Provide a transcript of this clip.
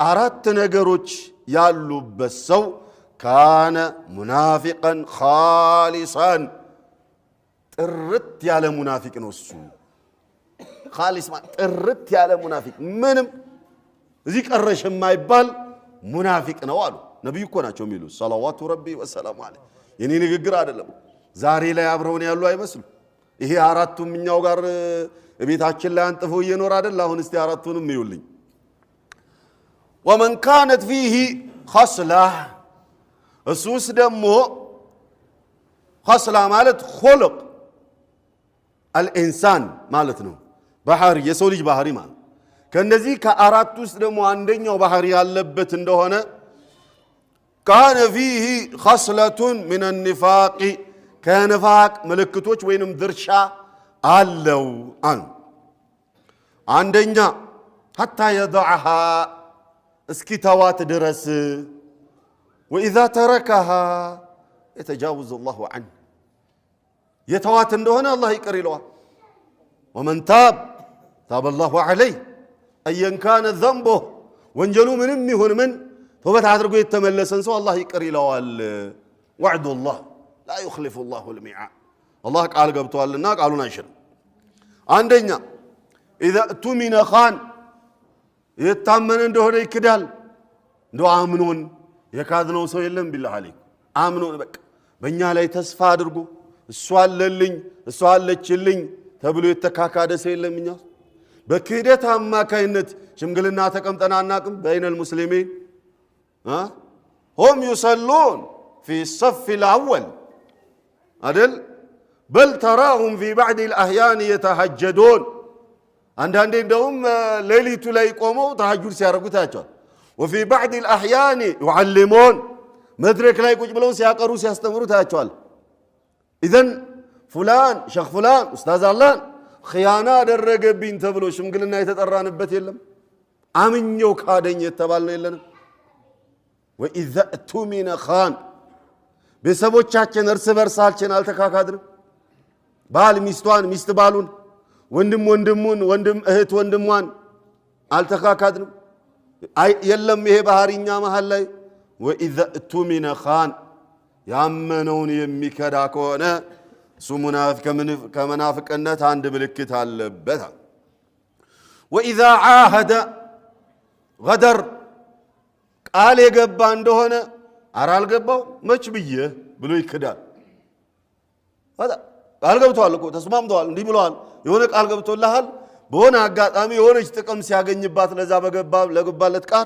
አራት ነገሮች ያሉበት ሰው ካነ ሙናፊቀን ኻሊሳን ጥርት ያለ ሙናፊቅ ነው እሱ ኻሊስ ማለት ጥርት ያለ ሙናፊቅ ምንም እዚህ ቀረሽ የማይባል ሙናፊቅ ነው አሉ ነብዩ እኮ ናቸው የሚሉት ሰለዋቱ ረቢ ወሰላሙ ዐለይሂ የኔ ንግግር አይደለም ዛሬ ላይ አብረውን ያሉ አይመስሉ ይሄ አራቱም እኛው ጋር ቤታችን ላይ አንጥፈው እየኖር አይደል አሁን እስቲ አራቱንም ይዩልኝ ومن كانت فيه خصلة السوس دمو خصلة مالت خلق الإنسان مالتنا بحر يسولج بحري مال كان ذي كأراتوس دمو عندنا وبحري اللبت اندهنا كان فيه خصلة من النفاق كان نفاق ملكتوش وينم درشا علو عندنا حتى يضعها اسكتوات درس وإذا تركها يتجاوز الله عنه يتوات اندهنا الله يقري له ومن تاب الله عليه أيا كان ذنبه وانجلو من أمي من توبت عدرقوا يتملسن سوى الله يقري له وعد الله لا يخلف الله الميعاد الله قال قبطوا لنا قالوا ناشر عندنا إذا اؤتمن خان يتامن እንደሆነ ይክዳል እንደው አምኖን የካድነው ሰው የለም ቢላህ አለይክ አምኖን በቃ በእኛ ላይ ተስፋ አድርጎ እሷ አለልኝ እሷ አለችልኝ ተብሎ የተካካደ ሰው የለም እኛ በክህደት አማካይነት ሽምግልና ተቀምጠና አናቅም በይነል ሙስሊሚን هم يصلون في الصف الأول أدل بل تراهم في بعض الأحيان يتهجدون عندهم دوم ليلة لا يقوموا تهجد سيارقوتاچوال وفي بعض الأحيان يعلمون مدرك لا يقوم بلون سيقروا سيستمروا تاچوال إذن فلان شيخ فلان أستاذ علان خيانة درجبين تبلو شمقلنا يتطرانبت يلم አምኜው ካደኝ የተባልነው የለንም وإذا اؤتمن خان ቤተሰቦቻችን እርስ በርሳችን አልተካካድንም ባል ሚስቷን ሚስት ባሉን ወንድም ወንድሙን ወንድም እህት ወንድሟን አልተካካድንም የለም ይሄ ባህሪኛ መሃል ላይ وإذا اؤتمن خان ያመነውን የሚከዳ ከሆነ እሱ ሙናፊቅ ከመናፍቅነት አንድ ምልክት አለበት وإذا عاهد غدر ቃል የገባ እንደሆነ አራል ገባው መች ብዬ ብሎ ይክዳል ቃል ገብቷል እኮ ተስማምተዋል እንዲህ ብለዋል የሆነ ቃል ገብቶልሃል በሆነ አጋጣሚ የሆነች ጥቅም ሲያገኝባት ለዛ ለገባለት ቃል